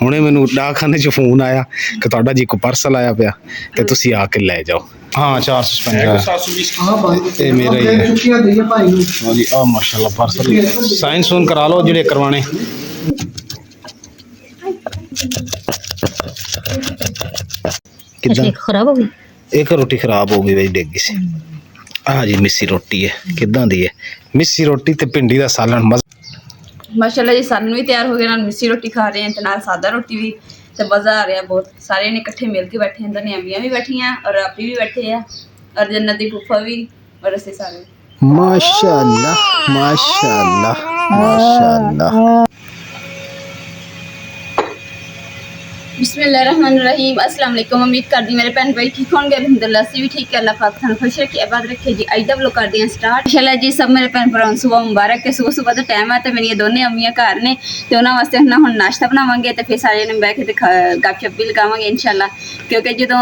ਹੁਣੇ ਮੈਨੂੰ ਡਾਕਖਾਨੇ 'ਚ ਫੋਨ ਆਇਆ ਕਿ ਤੁਹਾਡਾ ਜੀ ਕੋ ਪਾਰਸਲ ਆਇਆ ਪਿਆ ਤੇ ਤੁਸੀਂ ਆ ਕੇ ਲੈ ਜਾਓ। हाँ 450 ये मेरा ही है। हाँ जी आ माशाल्लाह पार्सल साइन सून करा लो जिहड़े करवाने। किदां खराब हो गई? एक रोटी खराब हो गई भाई डेगी से। हाँ जी मिस्सी रोटी है किदां दी है मिस्सी रोटी ते भिंडी दा सालन माशाल्लाह जी सालन भी तैयार हो गया नाल मिस्सी रोटी खा रहे हैं ते नाल सादा रोटी भी तो मज़ा आ रहा बहुत सारे ने इकट्ठे मिल के बैठे हैं अंदर अम्मियाँ भी बैठी हैं और आपी भी बैठे हैं और जन्नत दी फूफा भी और असे सारे माशाल्लाह माशाल्लाह माशाल्लाह। बिस्मिल्लाहिर्रहमानिर्रहीम अस्सलाम वालेकुम। उम्मीद करती मेरे भैन भाई ठीक होंगे अल्हम्दुलिल्लाह से भी ठीक है। अल्लाह पाक थानू खुश रखे आबाद रखे जी। अज दा व्लॉग कर दियां स्टार्ट। माशाल्लाह जी सब मेरे भैन भरावां नूं सुबह मुबारक है। सुबह सुबह दा टाइम है तो मेरी दोनों अम्मियां घर ने तो उन्होंने वास्ते हुण नाश्ता बनावांगे तो फिर सारे जने बैठ के गपशप भी लगावांगे इंशाल्लाह क्योंकि जो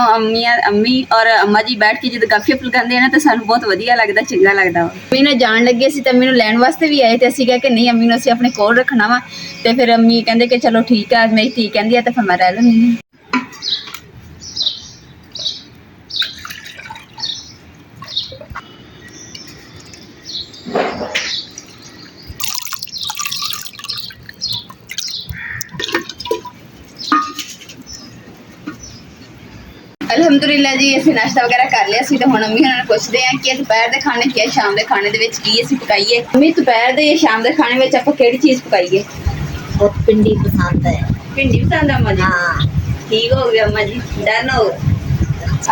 अम्मी और अम्मा जी बैठ के जो गपशप लगाते हैं ना तो सानू बहुत वधिया लगता चंगा लगता वा। अम्मी ने जान लगे सी तो अम्मी नूं लैण वास्ते भी आए तो असीं कहा कि नहीं अम्मी नूं असीं अपने कोल रखना वा तो फिर अम्मी कहंदे कि चलो ठीक है मेरी धी कहंदी है तो फिर मैं रह लूँगी। अलहमदुलिल्लाह जी असीं नाश्ता वगैरह कर लिया तो हुण अम्मी उन्होंने पुछते हैं कि दोपहर के खाने की शाम के खाने की असीं पकाईए। अम्मी दोपहर के शाम के खाने में आपां किहड़ी चीज़ पकाईए? बहुत भिंडी पसंद है। भिंडी पसंद है अम्मा जी? हाँ ठीक हो गया अम्मा जी डन हो गया।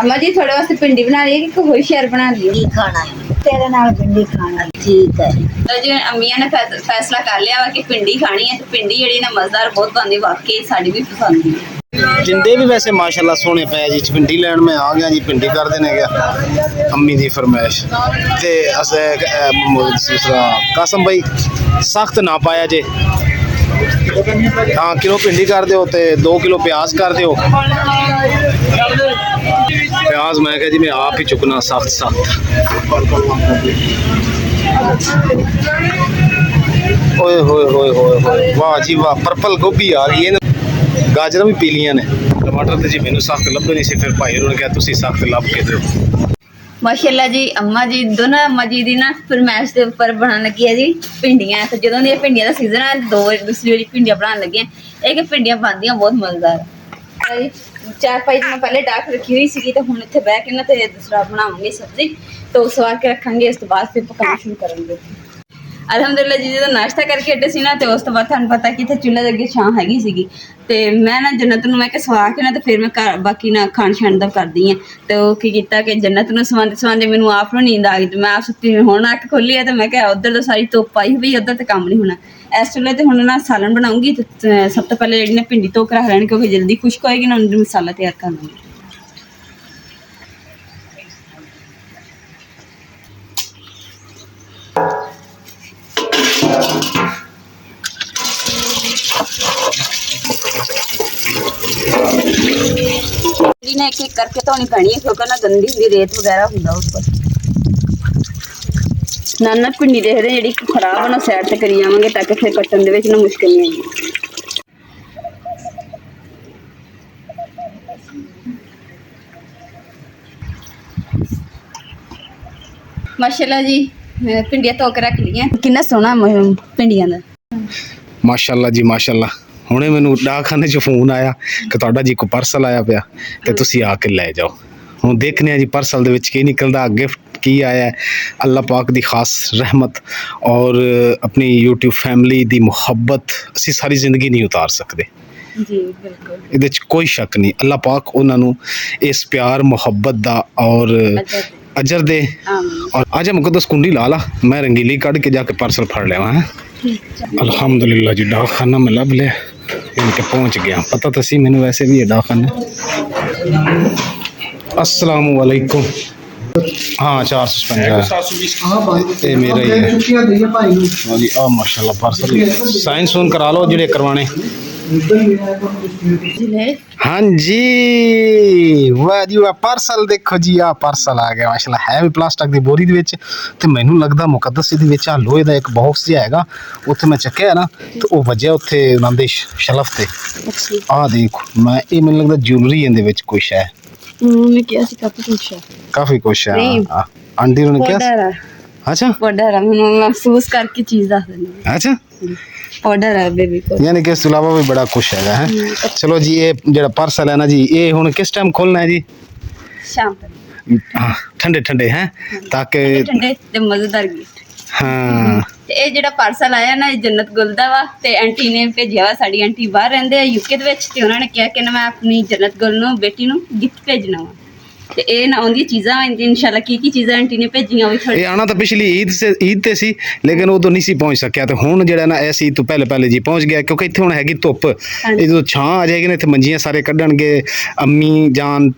अम्मा जी थोड़े वास्ते भिंडी बना ली कि कोई शहर बना ली? की खाना है तेरे नाल भिंडी खाना ठीक है। तो जी अम्मिया ने फैसला कर लिया वा कि भिंडी खानी है तो भिंडी जी ना मज़ेदार बहुत बनती वाकई साड़ी भी पसंद है। जिंदे भी वैसे माशाल्लाह सोने पे जी भिंडी लैन में आ गया जी भिंडी कर देने गया अम्मी दी फरमाइश ते अस दूसरा कासम भाई सख्त ना पाया जे हाँ किलो भिंडी कर दो तो 2 किलो प्याज कर दो। प्याज मैं कहा जी मैं आप ही चुकना सख्त सख्त। ओए होए होए होए वाह जी वाह पर्पल गोभी आ गई है गाजर भी पीलियां ने टमाटर तो जी मैनू सख्त लभे नहीं से फिर भाई उन्होंने कहा तुसी सख्त लभ के दो। माशाल्लाह जी अम्मा जी दोनों अम्मा जी दी ना फरमाइश के उपर बनाने लगी है जी भिंडियां तो जो भिंडियां का सीजन है दूसरी बारी भिंडियां बनाने लगे एक भिंडियां बनदियां बहुत मजेदार। 4-5 दिन पहले डाक रखी हुई सी तो हुण इत्थे बैठ के ना तो दूसरा बनावांगे सब्जी तो सवा के रखांगे उस तो बाद फिर पकाना शुरू करेंगे। अलहमदुलिल्लाह जी जो नाश्ता करके हटे सी ना तो उस तो बाद तुहानूं पता कि इत्थे चुल्हे दे अगे छां हैगी सीगी तो मैं ना जन्नत नूं मैं कि सवा के ना तो फिर मैं घर बाकी ना खाण छाण दा करदी हां तो की कीता कि जन्नत नूं सवांदे सवांदे मैनूं आप नूं नींद आ गई तो मैं आप सुत्ती हुण अक्ख खोली है तो मैं कहा उधर तो सारी धुप्प आई हुई उधर तो काम नहीं होना इस चुल्हे ते हुण ना सालन बनाऊंगी तो सब तो पहले जिहड़ी ना भिंडी धो के रख लैणी क्योंकि जल्दी खुश्क होएगी ना उन्हें मसाला तैयार कर लूँगी। ने एक एक करके धोनी पैनी है क्योंकि ना गंदी हुंदी रेत वगैरह हुंदा उस पर नाना भिंडी देख रहे जी खराब है ना साइड से करी जावांगे ताकि फिर कट्टन दे विच ना मुश्किल नहीं आएगी। माशाल्लाह जी भिंडियां धो के रख लियां कितना सोहना भिंडियां दा माशाल्लाह जी माशाल्लाह। हुणे मैनू डाकखाने 'ਚ फोन आया कि तुहाडा जी को पार्सल आया पिया ते तुसी आके ले जाओ। हुण देखने जी पार्सल दे विच की निकलदा गिफ्ट की आया है। अल्लाह पाक दी खास रहमत और अपनी यूट्यूब फैमिली दी मुहब्बत असीं सारी जिंदगी नहीं उतार सकते जी बिल्कुल इहदे 'च कोई शक नहीं। अल्लाह पाक उन्हां नूं इस प्यार मुहब्बत दा और अजर दे और आज मुकद्दस कुंडी ला ला मैं रंगीली कढ़ के जाके पार्सल फड़ लेवा है। अल्हम्दुलिल्लाह जी डाकखाना में लब लिया इनके पहुंच गया पता तो सी मैंने वैसे भी है डाकखाना। अस्सलाम वालेकुम। हाँ 450 ये मेरा ही है। हाँ जी आ माशाल्लाह पार्सल साइन सून करा लो जिहड़े करवाने। हाँ जी वाह जी वाह ਪਾਰਸਲ ਦੇਖੋ ਜੀ ਆ ਪਾਰਸਲ ਆ ਗਿਆ ਮਾਸ਼ਾਅੱਲਾ ਹੈ ਵੀ ਪਲਾਸਟਿਕ ਦੀ ਬੋਰੀ ਦੇ ਵਿੱਚ ਤੇ ਮੈਨੂੰ ਲੱਗਦਾ ਮੁਕੱਦਸ ਦੇ ਵਿੱਚ ਆ ਲੋਹੇ ਦਾ ਇੱਕ ਬਾਕਸ ਜਿਹਾ ਹੈਗਾ ਉੱਥੇ ਮੈਂ ਚੱਕਿਆ ਨਾ ਤੇ ਉਹ ਵੱਜਿਆ ਉੱਥੇ ਉਹਨਾਂ ਦੇ ਸ਼ਲਫ ਤੇ ਆ ਦੇਖੋ ਮੈਂ ਇਹ ਮੈਨੂੰ ਲੱਗਦਾ ਜੁਐਲਰੀ ਇਹਦੇ ਵਿੱਚ ਕੁਛ ਹੈ मैं क्या सी ਕਾਫੀ ਕੁਛ ਹੈ ਨਹੀਂ। ਆਂਟੀ ਨੂੰ ਕਿਹਾ ਅੱਛਾ पाउडर है मैं महसूस करके चीज दस देनी ਅੱਛਾ पाउडर है बेबी को ਯਾਨੀ ਕਿ ਇਸ ਤੋਂ ਇਲਾਵਾ ਵੀ ਬੜਾ ਕੁਛ ਹੈਗਾ ਹੈ ਚਲੋ ਜੀ ਇਹ ਜਿਹੜਾ ਪਾਰਸਲ ਹੈ ਨਾ ਜੀ ਇਹ ਹੁਣ ਕਿਸ ਟਾਈਮ ਖੋਲਣਾ ਹੈ ਜੀ शाम तक ਹਾਂ ਠੰਡੇ ਠੰਡੇ ਹੈ ਤਾਂ ਕਿ ठंडे ते मजेदार गिफ्ट ਹਾਂ ਤੇ ਇਹ ਜਿਹੜਾ ਪਾਰਸਲ ਆਇਆ ਨਾ ਇਹ ਜੰਨਤ ਗੁਲ ਦਾ ਵਾ ਤੇ ਆਂਟੀ ਨੇ ਭੇਜਿਆ ਵਾ ਸਾਡੀ ਆਂਟੀ ਬਾਹਰ ਰਹਿੰਦੇ ਆ ਯੂਕੇ ਦੇ ਵਿੱਚ ਤੇ ਉਹਨਾਂ ਨੇ ਕਿਹਾ ਕਿ ਨਾ ਮੈਂ ਆਪਣੀ ਜੰਨਤ ਗੁਲ ਨੂੰ ਬੇਟੀ ਨੂੰ ਗਿਫਟ ਭੇਜਣਾ ਵਾ ਤੇ ਇਹ ਨਾ ਆਉਂਦੀਆਂ ਚੀਜ਼ਾਂ ਵਾ ਇਨਸ਼ਾਅੱਲਾ ਕੀ ਚੀਜ਼ਾਂ ਆਂਟੀ ਨੇ ਭੇਜੀਆਂ ਉਹ ਥੋੜੀ ਇਹ ਆਣਾ ਤਾਂ ਪਿਛਲੀ ਈਦ ਤੇ ਸੀ ਲੇਕਿਨ ਉਦੋਂ ਨਹੀਂ ਸੀ ਪਹੁੰਚ ਸਕਿਆ ਤੇ ਹੁਣ ਜਿਹੜਾ ਨਾ ਐਸੀ ਤੋਂ ਪਹਿਲੇ ਜੀ ਪਹੁੰਚ ਗਿਆ ਕਿਉਂਕਿ ਇੱਥੇ ਹੁਣ ਹੈਗੀ ਧੁੱਪ ਇਹ ਜਦੋਂ ਛਾਂ ਆ ਜਾਏਗੀ ਨਾ ਇੱਥੇ ਮੰਜੀਆਂ ਸਾਰੇ ਕੱਢਣਗੇ ਅੰਮੀ ਜਾਨ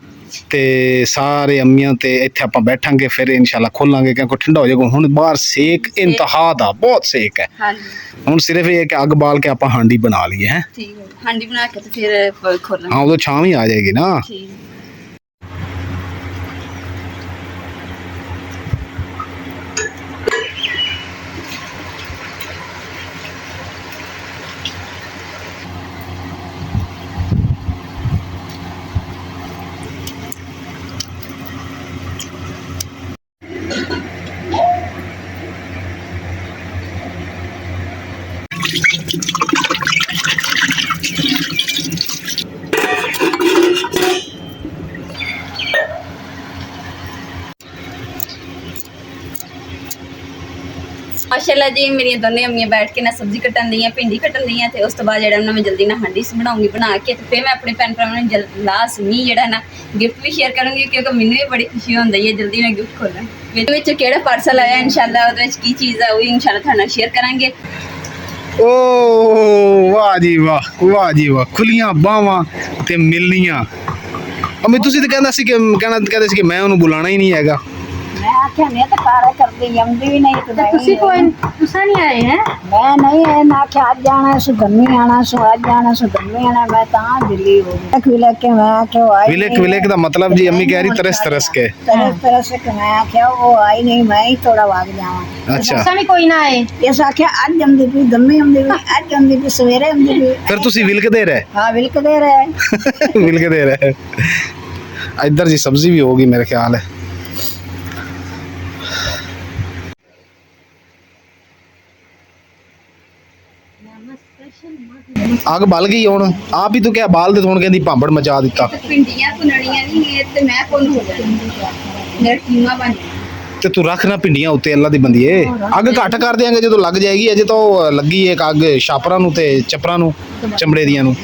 ਤੇ ਸਾਰੇ ਅੰਮੀਆਂ ਤੇ ਇੱਥੇ ਆਪਾਂ ਬੈਠਾਂਗੇ ਫਿਰ ਇਨਸ਼ਾਅੱਲਾ ਖੋਲਾਂਗੇ ਕਿਉਂਕਿ ਠੰਡਾ ਹੋ ਜਾਏਗਾ ਹੁਣ ਬਾਹਰ ਸੇਕ ਇੰਤਹਾ ਦਾ ਬਹੁਤ ਸੇਕ ਹੈ ਹਾਂਜੀ ਹੁਣ ਸਿਰਫ ਇਹ ਹੈ ਕਿ ਅੱਗ ਬਾਲ ਕੇ ਆਪਾਂ ਹਾਂਡੀ ਬਣਾ ਲਈਏ ਹੈ ਠੀਕ ਹੈ ਹਾਂਡੀ ਬਣਾ ਕੇ ਤੇ ਫਿਰ ਖੋਲਾਂਗੇ ਹਾਂ ਉਦੋਂ ਛਾਂ ਵੀ ਆ ਜਾਏਗੀ ਨਾ ਠੀਕ माशाल्लाह जी मेरी दोनों अम्मियां बैठ के ना सब्जी कटन दी भिंडी कटन दी ते उस तो बाद जेड़ा मैं जल्दी ना हांडी बनाऊंगी बना के ते फिर मैं अपने भैन भरावां नूं लाजमी जेड़ा ना गिफ्ट भी शेयर करूंगी क्योंकि मैनूं भी बड़ी खुशी होंदी है जल्दी ना गिफ्ट खोलना विच केड़ा पार्सल आया इंशाल्लाह उहदे विच की चीज़ है वो इंशाल्लाह तुहाडे नाल शेयर करांगे ओ वाह जी वाह खुलियां बावां ते मिलनियां अम्मी ਤੁਸੀਂ ਤਾਂ ਕਹਿੰਦਾ ਸੀ ਕਿ ਕਹਿੰਦੇ ਸੀ ਕਿ ਮੈਂ ਉਹਨੂੰ ਬੁਲਾਣਾ ਹੀ ਨਹੀਂ ਹੈਗਾ मैं आख्या नहीं तो कारा कर दी यमदी भी नहीं तो तुसी कोई तुसा नहीं आए हैं मैं नहीं है ना आख्या आज जाना सु गम्मी आना सु आज जाना सु गम्मी आना मैं ता दिल्ली हो तक विलक के मैं आख्या आई विलेक ਦਾ मतलब जी अम्मी कह रही तरस के तरस के मैं आख्या वो आई नहीं मैं ही थोड़ा भाग जावा अच्छा तुसा भी कोई ना आए ये आख्या आज जमदी भी गम्मी जमदी भी आज जमदी भी सवेरे जमदी भी फिर ਤੁਸੀਂ ਵਿਲਕਦੇ ਰਹੇ हां विलकदे रहे विलकदे रहे इधर जी सब्जी भी होगी मेरे ख्याल है आग बल गई हुन आप ही तो क्या बाल दे हुन कहंदी भांबड़ मचा दिता भिंडियां भुनणियां नहीं है ते मैं कौन हो जानी मेरा कीमा बन ਤੇ ਤੂੰ ਰੱਖ ਨਾ ਪਿੰਡੀਆਂ ਉੱਤੇ ਅੱਲਾ ਦੀ ਬੰਦੀਏ ਅੱਗ ਘੱਟ ਕਰ ਦੇਾਂਗੇ ਜਦੋਂ ਲੱਗ ਜਾਏਗੀ ਅਜੇ ਤਾਂ ਉਹ ਲੱਗੀ ਏ ਅੱਗ ਛਾਪਰਾਂ ਨੂੰ ਤੇ ਚੱਪਰਾਂ ਨੂੰ ਚਮੜੇ ਦੀਆਂ ਨੂੰ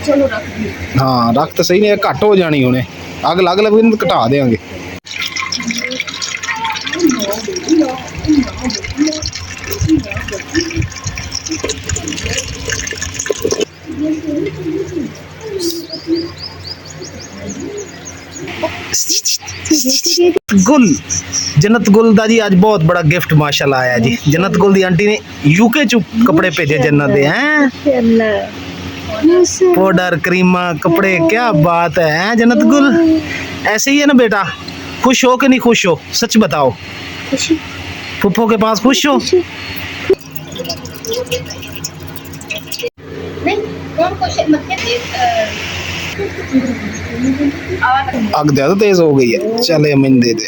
चलो रख दी ਹਾਂ ਰੱਖ ਤਾਂ ਸਹੀ ਨੇ ਘੱਟ ਹੋ ਜਾਣੀ ਹੁਣੇ ਅੱਗ ਲੱਗ ਲੱਗ ਇਹਨੂੰ ਘਟਾ ਦੇਾਂਗੇ गुल जन्नत गुल दा जी आज बहुत बड़ा गिफ्ट माशाल्लाह आया जी जन्नत गुल दी आंटी ने यूके चु कपड़े भेजे जन्नत दे हैं पाउडर क्रीमा कपड़े क्या बात है हैं जन्नत गुल ऐसे ही है ना बेटा खुश हो कि नहीं खुश हो सच बताओ फुफ्फो के पास खुश हो नहीं कौन क्वेश्चन मत ਅੱਗ ਜ਼ਿਆਦਾ ਤੇਜ਼ ਹੋ ਗਈ ਹੈ ਚਲੇ ਮੈਨੂੰ ਦੇ ਦੇ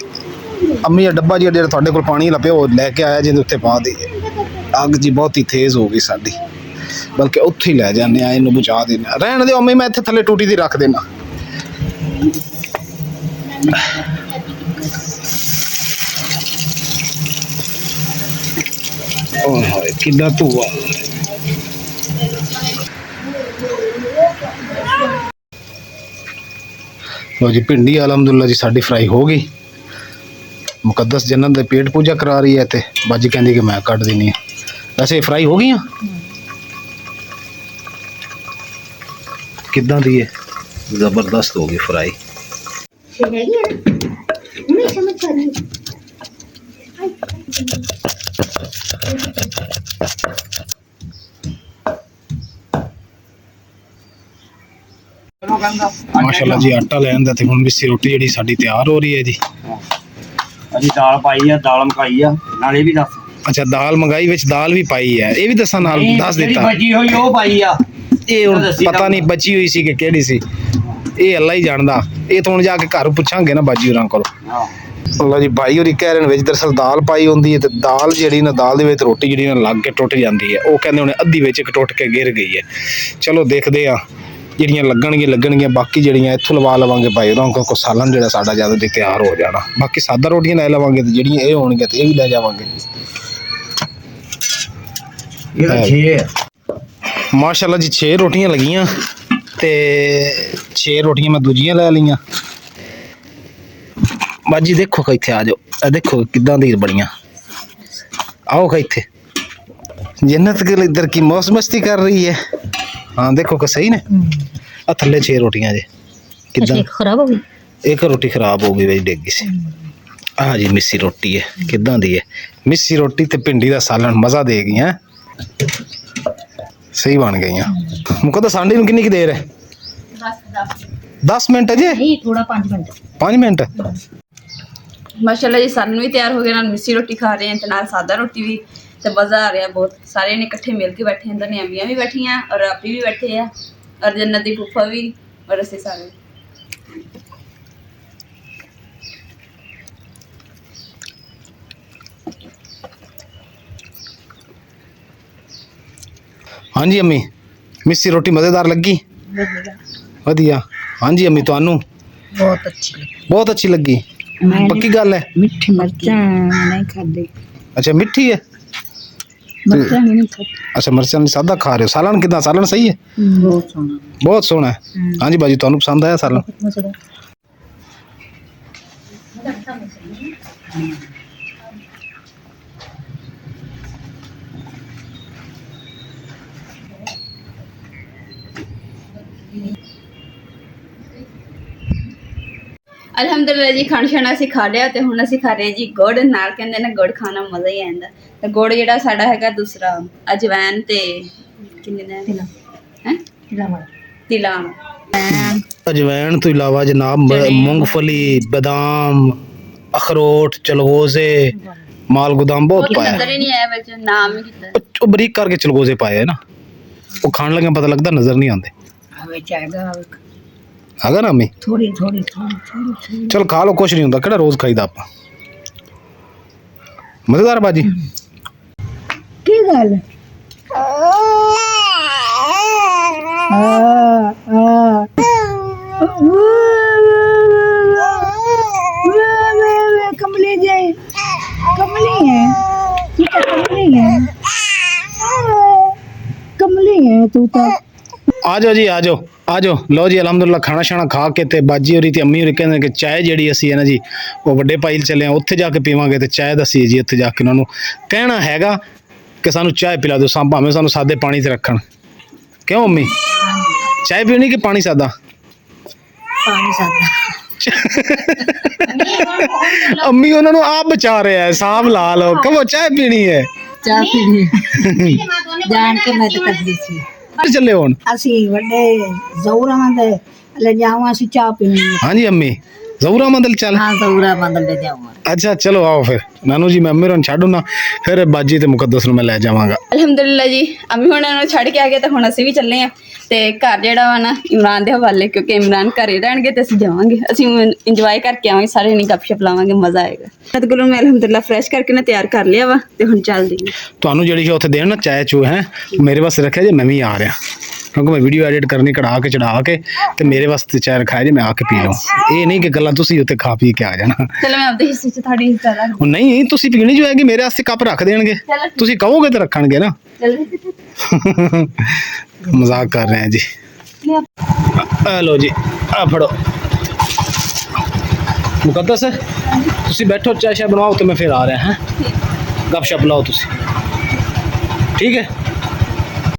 ਅੰਮੀ ਦਾ ਡੱਬਾ ਜਿਹੜਾ ਤੁਹਾਡੇ ਕੋਲ ਪਾਣੀ ਲੱਪਿਆ ਉਹ ਲੈ ਕੇ ਆਇਆ ਜਿਹਦੇ ਉੱਤੇ ਪਾ ਦਈਏ ਅੱਗ ਜੀ ਬਹੁਤ ਹੀ ਤੇਜ਼ ਹੋ ਗਈ ਸਾਡੀ ਬਲਕਿ ਉੱਥੇ ਹੀ ਲੈ ਜਾਂਦੇ ਆ ਇਹਨੂੰ ਬੁਝਾ ਦੇਣਾ ਰਹਿਣ ਦਿਓ ਅੰਮੀ ਮੈਂ ਇੱਥੇ ਥੱਲੇ ਟੂਟੀ ਦੀ ਰੱਖ ਦੇਣਾ ਓਏ ਕਿੱਦਾਂ ਧੂਆ लो जी भिंडी अलहमदुल्ला जी साड़ी फ्राई हो गई मुकद्दस जन्नत दे पेट पूजा करा रही है ते बाजी कहती कि मैं कट देनी है वैसे फ्राई हो गई किदां दी है जबरदस्त हो गई फ्राई ਮਾਸ਼ਾਅੱਲਾ ਜੀ ਆਟਾ ਲੈਣ ਦਾ ਤੇ ਹੁਣ ਮਿੱਸੀ ਰੋਟੀ ਜਿਹੜੀ ਸਾਡੀ ਤਿਆਰ ਹੋ ਰਹੀ ਹੈ ਜੀ। ਅਸੀਂ ਦਾਲ ਪਾਈ ਆ, ਦਾਲ ਮਕਾਈ ਆ, ਨਾਲੇ ਵੀ ਦੱਸ ਅੱਛਾ ਦਾਲ ਮੰਗਾਈ, ਵਿੱਚ ਦਾਲ ਵੀ ਪਾਈ ਹੈ, ਇਹ ਵੀ ਦੱਸਾਂ ਨਾਲ ਦੱਸ ਜਿਹੜੀ ਦਿੱਤਾ। ਬਚੀ ਹੋਈ ਉਹ ਪਾਈ ਆ। ਇਹ ਹੁਣ ਪਤਾ ਨਹੀਂ ਬਚੀ ਹੋਈ ਸੀ ਕਿ ਕਿਹੜੀ ਸੀ, ਇਹ ਅੱਲਾ ਹੀ ਜਾਣਦਾ। ਇਹ ਤਾਂ ਹੁਣ ਜਾ ਕੇ ਘਰ ਪੁੱਛਾਂਗੇ ਨਾ ਬਾਜੀ ਹੋਰਾਂ ਕੋਲ। ਅੱਲਾ ਜੀ ਭਾਈ ਹੋਰੀ ਕਹਿ ਰਹੇ ਨੇ ਵਿੱਚ ਦਰਅਸਲ ਦਾਲ ਪਾਈ ਹੁੰਦੀ ਹੈ ਤੇ ਦਾਲ ਜਿਹੜੀ ਨਾ ਦਾਲ ਦੇ ਵਿੱਚ ਰੋਟੀ ਜਿਹੜੀ ਨਾ ਲੱਗ ਕੇ ਟੁੱਟ ਜਾਂਦੀ ਹੈ। ਉਹ ਕਹਿੰਦੇ ਹੁਣ ਅੱਧੀ ਵਿੱਚ ਇੱਕ ਟੁੱਟ ਕੇ ਗਿਰ ਗਈ ਹੈ। ਚਲੋ ਦੇਖਦੇ ਆ ਜਿਹੜੀਆਂ ਲੱਗਣਗੀਆਂ, ਬਾਕੀ ਜਿਹੜੀਆਂ ਇੱਥੋਂ ਲਵਾ ਲਵਾਂਗੇ ਭਾਈ ਉਹਨਾਂ ਕੋਲ ਸਾਲਨ ਜਿਹੜਾ ਸਾਡਾ ਜ਼ਿਆਦਾ ਦੇ ਤਿਆਰ ਹੋ ਜਾਣਾ। ਬਾਕੀ ਸਾਦਾ ਰੋਟੀਆਂ ਲੈ ਲਵਾਂਗੇ ਤੇ ਜਿਹੜੀਆਂ ਇਹ ਹੋਣਗੀਆਂ ਤੇ ਇਹ ਵੀ ਲੈ ਜਾਵਾਂਗੇ। ਮਾਸ਼ਾਅੱਲਾ ਜੀ 6 ਰੋਟੀਆਂ ਲੱਗੀਆਂ ਤੇ 6 ਰੋਟੀਆਂ ਮੈਂ ਦੂਜੀਆਂ ਲੈ ਲਈਆਂ। ਬਾਜੀ ਦੇਖੋ ਕਿ ਇੱਥੇ ਆ ਜਾਓ, ਇਹ ਦੇਖੋ ਕਿੱਦਾਂ ਦੀ ਬਣੀਆਂ। आओ का इत्थे जन्नत के इधर की मौज मस्ती कर रही है। हाँ देखो कि सही ने आ थल्ले 6 रोटियां जे किदां खराब हो गई, एक रोटी खराब हो गई भाई डेगी से। हाँ जी मिस्सी रोटी है, किदां दी है मिस्सी रोटी ते भिंडी दा सालन मजा देगी हैं, सही बन गई हैं। मुको तो सांडी नूं कितनी की देर है? 10 मिनट है जी, नहीं थोड़ा 5 मिनट 5 मिनट। ਮਾਸ਼ਾਅੱਲਾ ਜੀ ਸਾਨੂੰ ਵੀ ਤਿਆਰ ਹੋ ਗਿਆ, ਨਾਲ ਮਿੱਸੀ ਰੋਟੀ ਖਾ ਰਹੇ ਹਾਂ ਤੇ ਨਾਲ ਸਾਦਾ ਰੋਟੀ ਵੀ, ਤੇ ਮਜ਼ਾ ਆ ਰਿਹਾ ਬਹੁਤ। ਸਾਰੇ ਨੇ ਇਕੱਠੇ ਮਿਲ ਕੇ ਬੈਠੇ ਹਾਂ, ਤਾਂ ਅੰਮੀਆਂ ਵੀ ਬੈਠੀਆਂ ਔਰ ਆਪੀ ਵੀ ਬੈਠੇ ਆ ਔਰ ਜन्नत ਦੀ ਫੁੱਫਾ ਵੀ ਔਰ ਅਸੀਂ ਸਾਰੇ। हाँ जी अम्मी मिस्सी रोटी मज़ेदार लगी? वधिया। हाँ जी अम्मी तुहानू बहुत अच्छी लगी? पक्की गल है? मिठी मिर्चा नहीं खादी। अच्छा मिठी है, मिर्चा नहीं खादी। अच्छा मिर्चा नहीं सादा खा रहे हो। सालन कितना? सालन सही है, बहुत सोना, बहुत सोहना है। हाँ जी बाजी तुहानू पसंद आया सालन? ਅਲਹਮਦੁਲਿਲਾ ਜੀ ਖਾਣਾ ਛਾਣਾ ਅਸੀਂ ਖਾ ਲਿਆ ਤੇ ਹੁਣ ਅਸੀਂ ਖਾ ਰਹੇ ਜੀ ਗੁੜ ਨਾਲ। ਕਹਿੰਦੇ ਨੇ ਗੁੜ ਖਾਣਾ ਮਜ਼ਾ ਹੀ ਆਉਂਦਾ। ਤੇ ਗੁੜ ਜਿਹੜਾ ਸਾਡਾ ਹੈਗਾ ਦੂਸਰਾ ਅਜਵੈਨ ਤੇ ਕਿੰਨੇ ਨੇ ਹੈ ਤਿਲਾਂ। अजवैन तो इलावा जनाब मूंगफली, बादाम, अखरोट, चलगोजे, मालगुदाम बहुत ਉਹ पाया ਨਜ਼ਰ ਹੀ ਨਹੀਂ ਆਇਆ ਵਿੱਚ, ਨਾਮ ਹੀ ਕੀਤਾ। वो बरीक करके चलगोजे पाए है ना, वो खाने लगे पता लगता नजर नहीं आते। हवे चाहेगा आगा ना अम्मी? थोड़ी थोड़ी थोड़ी थोड़ी चल खा लो, कुछ नहीं होता, केड़ा रोज खाईदा आप। मजेदार बाजी की गल कमली जी, कमली है तू तो, कमली है, कमली है तू तो। आ जाओ जी, आ जाओ आ जाओ। लो जी अलहमदुल्ला खाना शाना खा के ते बाजी होरी ते अम्मी होरी कहंदे कि चाय जिहड़ी असी है ना जी वो वड्डे पाई चले आ, उत्थे जाके पीवांगे ते चाय दसी जी उत्थे जाके उन्हां नूं कहना हैगा कि सानू चाय पिला दो, भावें सानू सादे पानी ते रखण। क्यों अम्मी चाय पीनी कि पानी सादा? पानी सादा। अम्मी उन्होंने आप बचा रहे हैं, साहब ला लो, कहो चाय पीनी है। चाह पीनी जान के मैं तो करदी सी। चले हुण ਅਸੀਂ ਵੱਡੇ ਜ਼ੌਰਾਮੰਦ ਲੈ ਜਾਵਾਂ, ਅਸੀਂ ਚਾਹ ਪੀਣੀ ਹੈ। हाँ जी अम्मी जरूरा मंदल चल। ਹਾਂ ਜ਼ੌਰਾਮੰਦ ਲੈ ਜਾਵਾਂ। अच्छा चलो आओ फिर नानू जी मैं अम्मी होਰਾਂ ਛੱਡੂ ਨਾ, ਫਿਰ ਬਾਜੀ ਤੇ ਮੁਕੱਦਸ ਨੂੰ ਮੈਂ ਲੈ ਜਾਵਾਂਗਾ। ਅਲਹਮਦੁਲਿਲਾ ਜੀ ਅੰਮੀ ਹੁਣਾਂ ਨੂੰ ਛੱਡ ਕੇ ਆ ਗਏ ਤੇ ਹੁਣ ਅਸੀਂ ਵੀ ਚੱਲੇ ਆ ਤੇ ਘਰ ਜਿਹੜਾ ਵਾ ਨਾ ਇਮਰਾਨ ਦੇ ਹਵਾਲੇ, ਕਿਉਂਕਿ ਇਮਰਾਨ ਘਰੇ ਰਹਿਣਗੇ ਤੇ ਅਸੀਂ ਜਾਵਾਂਗੇ, ਅਸੀਂ ਇੰਜੋਏ ਕਰਕੇ ਆਵਾਂਗੇ, ਸਾਰੇ ਨਹੀਂ ਗੱਪਸ਼ਪ ਲਾਵਾਂਗੇ, ਮਜ਼ਾ ਆਏਗਾ। ਸਤਿਗੁਰੂ ਮੈਂ ਅਲਹਮਦੁਲਿਲਾ ਫਰੈਸ਼ ਕਰਕੇ ਨਾ ਤਿਆਰ ਕਰ ਲਿਆ ਵਾ ਤੇ ਹੁਣ ਚੱਲਦੀ ਹਾਂ। ਤੁਹਾਨੂੰ ਜਿਹੜੀ ਉੱਥੇ ਦੇਣ ਨਾ ਚਾਹ ਚੂ ਹੈ ਮੇਰੇ ਵਾਸਤੇ ਰੱਖਿਆ ਜੇ, ਮੈਂ ਵੀ ਆ ਰਿਹਾ ਕਿਉਂਕਿ ਮੈਂ ਵੀਡੀਓ ਐਡਿਟ ਕਰਨੀ ਕਢਾ ਕੇ ਚੜਾ ਕੇ ਤੇ ਮੇਰੇ ਵਾਸਤੇ ਚਾਹ ਰਖਾਇਆ ਜੇ, ਮੈਂ ਆ ਕੇ ਪੀ ਲਵਾਂ। ਇਹ ਨਹੀਂ ਕਿ ਗੱਲਾਂ ਤੁਸੀਂ ਉੱਥੇ ਖਾ ਪੀ ਕੇ ਆ ਜਾਣਾ। ਚਲੋ ਮੈਂ ਆਪਦੇ ਹਿੱਸੇ 'ਚ ਤੁਹਾਡੀ ਹਿੱਸਾ ਰੱਖ ਉਹ ਨਹੀਂ ਤੁਸੀਂ ਪੀਣੀ ਜੋ ਹੈਗੀ ਮੇਰੇ ਵਾਸਤੇ ਕੱਪ ਰੱਖ ਦੇਣਗੇ, ਚਲੋ ਤੁਸੀਂ ਕਹੋਗੇ ਤਾਂ ਰੱਖਣਗੇ ਨਾ। ਚਲੋ ਮਜ਼ਾਕ ਕਰ ਰਹੇ ਹਾਂ ਜੀ। ਆ ਲੋ ਜੀ ਆ ਫੜੋ ਮੁਕੱਦਸ, ਤੁਸੀਂ ਬੈਠੋ ਚਾਹ ਸ਼ਾਹ ਬਣਾਓ ਤੇ ਮੈਂ ਫਿਰ ਆ ਰਿਹਾ ਹਾਂ। ਗੱਪ ਸ਼ਪ ਲਾਓ ਤੁਸੀਂ, ਠੀਕ ਹੈ।